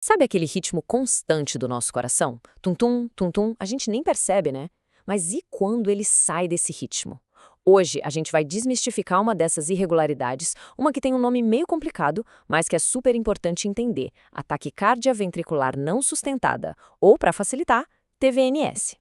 Sabe aquele ritmo constante do nosso coração? Tum-tum, tum-tum, a gente nem percebe, né? Mas e quando ele sai desse ritmo? Hoje a gente vai desmistificar uma dessas irregularidades, uma que tem um nome meio complicado, mas que é super importante entender: a taquicardia ventricular não sustentada, ou, para facilitar, TVNS.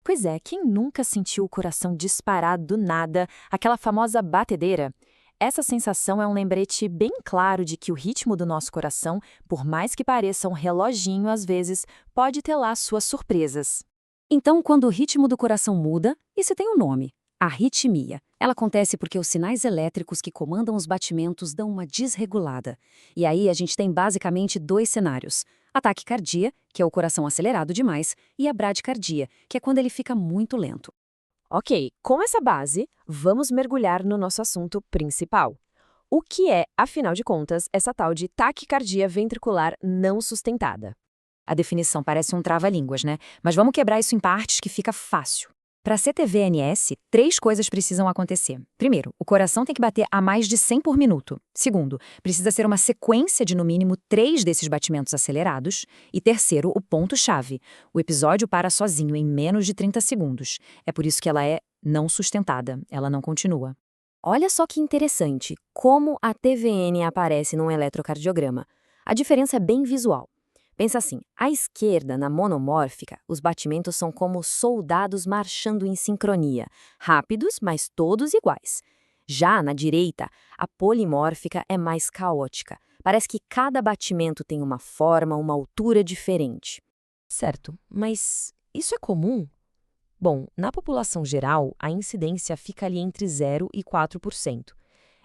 Pois é, quem nunca sentiu o coração disparar do nada, aquela famosa batedeira? Essa sensação é um lembrete bem claro de que o ritmo do nosso coração, por mais que pareça um reloginho às vezes, pode ter lá suas surpresas. Então, quando o ritmo do coração muda, isso tem um nome: arritmia. Ela acontece porque os sinais elétricos que comandam os batimentos dão uma desregulada. E aí a gente tem basicamente dois cenários: a taquicardia, que é o coração acelerado demais, e a bradicardia, que é quando ele fica muito lento. Ok, com essa base, vamos mergulhar no nosso assunto principal. O que é, afinal de contas, essa tal de taquicardia ventricular não sustentada? A definição parece um trava-línguas, né? Mas vamos quebrar isso em partes que fica fácil. Para ser TVNS, três coisas precisam acontecer. Primeiro, o coração tem que bater a mais de 100 por minuto. Segundo, precisa ser uma sequência de no mínimo 3 desses batimentos acelerados. E terceiro, o ponto-chave: o episódio para sozinho em menos de 30 segundos. É por isso que ela é não sustentada, ela não continua. Olha só que interessante como a TVN aparece num eletrocardiograma. A diferença é bem visual. Pensa assim, à esquerda, na monomórfica, os batimentos são como soldados marchando em sincronia, rápidos, mas todos iguais. Já na direita, a polimórfica é mais caótica. Parece que cada batimento tem uma forma, uma altura diferente. Certo, mas isso é comum? Bom, na população geral, a incidência fica ali entre 0 e 4%.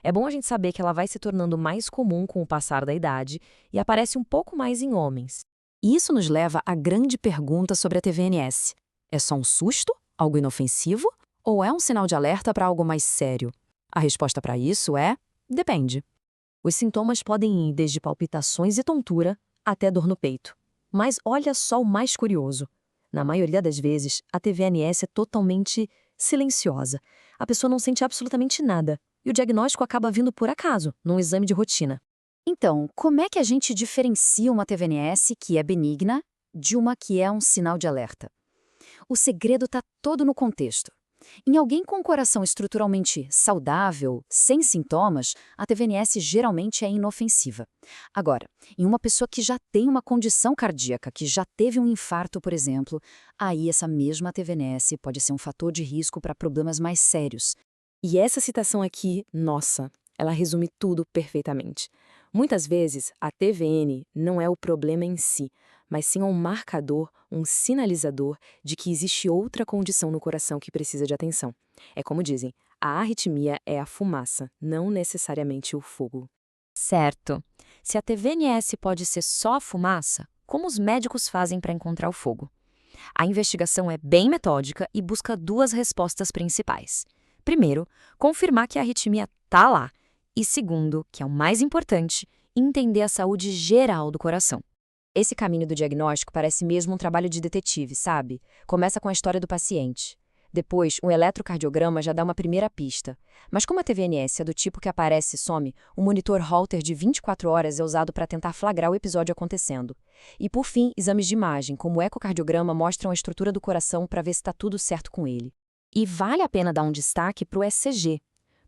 É bom a gente saber que ela vai se tornando mais comum com o passar da idade e aparece um pouco mais em homens. E isso nos leva à grande pergunta sobre a TVNS. É só um susto? Algo inofensivo? Ou é um sinal de alerta para algo mais sério? A resposta para isso é: depende. Os sintomas podem ir desde palpitações e tontura até dor no peito. Mas olha só o mais curioso. Na maioria das vezes, a TVNS é totalmente silenciosa. A pessoa não sente absolutamente nada. E o diagnóstico acaba vindo por acaso, num exame de rotina. Então, como é que a gente diferencia uma TVNS que é benigna de uma que é um sinal de alerta? O segredo está todo no contexto. Em alguém com um coração estruturalmente saudável, sem sintomas, a TVNS geralmente é inofensiva. Agora, em uma pessoa que já tem uma condição cardíaca, que já teve um infarto, por exemplo, aí essa mesma TVNS pode ser um fator de risco para problemas mais sérios. E essa citação aqui, nossa, ela resume tudo perfeitamente. Muitas vezes, a TVN não é o problema em si, mas sim um marcador, um sinalizador de que existe outra condição no coração que precisa de atenção. É como dizem, a arritmia é a fumaça, não necessariamente o fogo. Certo. Se a TVNS pode ser só a fumaça, como os médicos fazem para encontrar o fogo? A investigação é bem metódica e busca duas respostas principais. Primeiro, confirmar que a arritmia está lá. E segundo, que é o mais importante, entender a saúde geral do coração. Esse caminho do diagnóstico parece mesmo um trabalho de detetive, sabe? Começa com a história do paciente. Depois, um eletrocardiograma já dá uma primeira pista. Mas como a TVNS é do tipo que aparece e some, o monitor Holter de 24 horas é usado para tentar flagrar o episódio acontecendo. E por fim, exames de imagem, como o ecocardiograma, mostram a estrutura do coração para ver se está tudo certo com ele. E vale a pena dar um destaque para o ECG.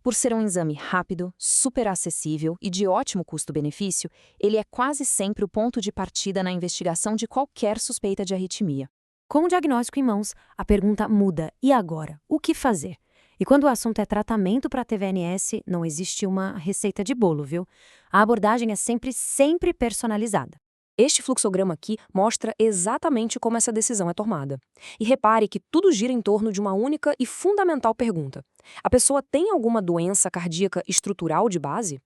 Por ser um exame rápido, super acessível e de ótimo custo-benefício, ele é quase sempre o ponto de partida na investigação de qualquer suspeita de arritmia. Com o diagnóstico em mãos, a pergunta muda: e agora? O que fazer? E quando o assunto é tratamento para TVNS, não existe uma receita de bolo, viu? A abordagem é sempre personalizada. Este fluxograma aqui mostra exatamente como essa decisão é tomada. E repare que tudo gira em torno de uma única e fundamental pergunta: a pessoa tem alguma doença cardíaca estrutural de base?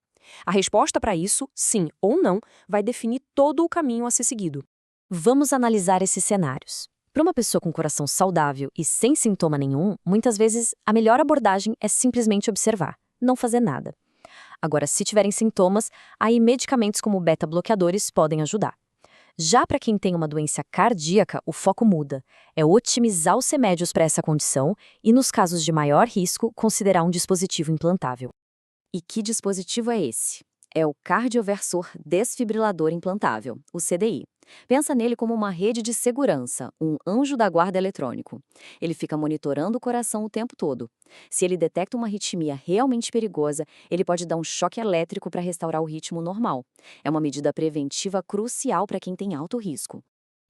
A resposta para isso, sim ou não, vai definir todo o caminho a ser seguido. Vamos analisar esses cenários. Para uma pessoa com coração saudável e sem sintoma nenhum, muitas vezes a melhor abordagem é simplesmente observar, não fazer nada. Agora, se tiverem sintomas, aí medicamentos como beta-bloqueadores podem ajudar. Já para quem tem uma doença cardíaca, o foco muda. É otimizar os remédios para essa condição e, nos casos de maior risco, considerar um dispositivo implantável. E que dispositivo é esse? É o cardioversor desfibrilador implantável, o CDI. Pensa nele como uma rede de segurança, um anjo da guarda eletrônico. Ele fica monitorando o coração o tempo todo. Se ele detecta uma arritmia realmente perigosa, ele pode dar um choque elétrico para restaurar o ritmo normal. É uma medida preventiva crucial para quem tem alto risco.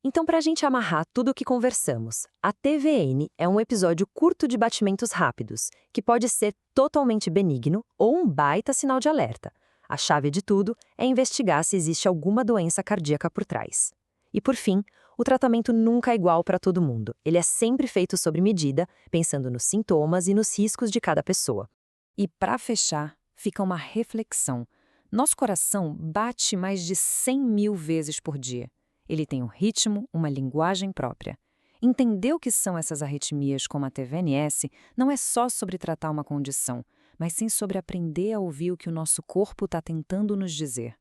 Então, para a gente amarrar tudo o que conversamos, a TVN é um episódio curto de batimentos rápidos, que pode ser totalmente benigno ou um baita sinal de alerta. A chave de tudo é investigar se existe alguma doença cardíaca por trás. E por fim, o tratamento nunca é igual para todo mundo. Ele é sempre feito sob medida, pensando nos sintomas e nos riscos de cada pessoa. E para fechar, fica uma reflexão. Nosso coração bate mais de 100 mil vezes por dia. Ele tem um ritmo, uma linguagem própria. Entender o que são essas arritmias como a TVNS não é só sobre tratar uma condição, mas sim sobre aprender a ouvir o que o nosso corpo está tentando nos dizer.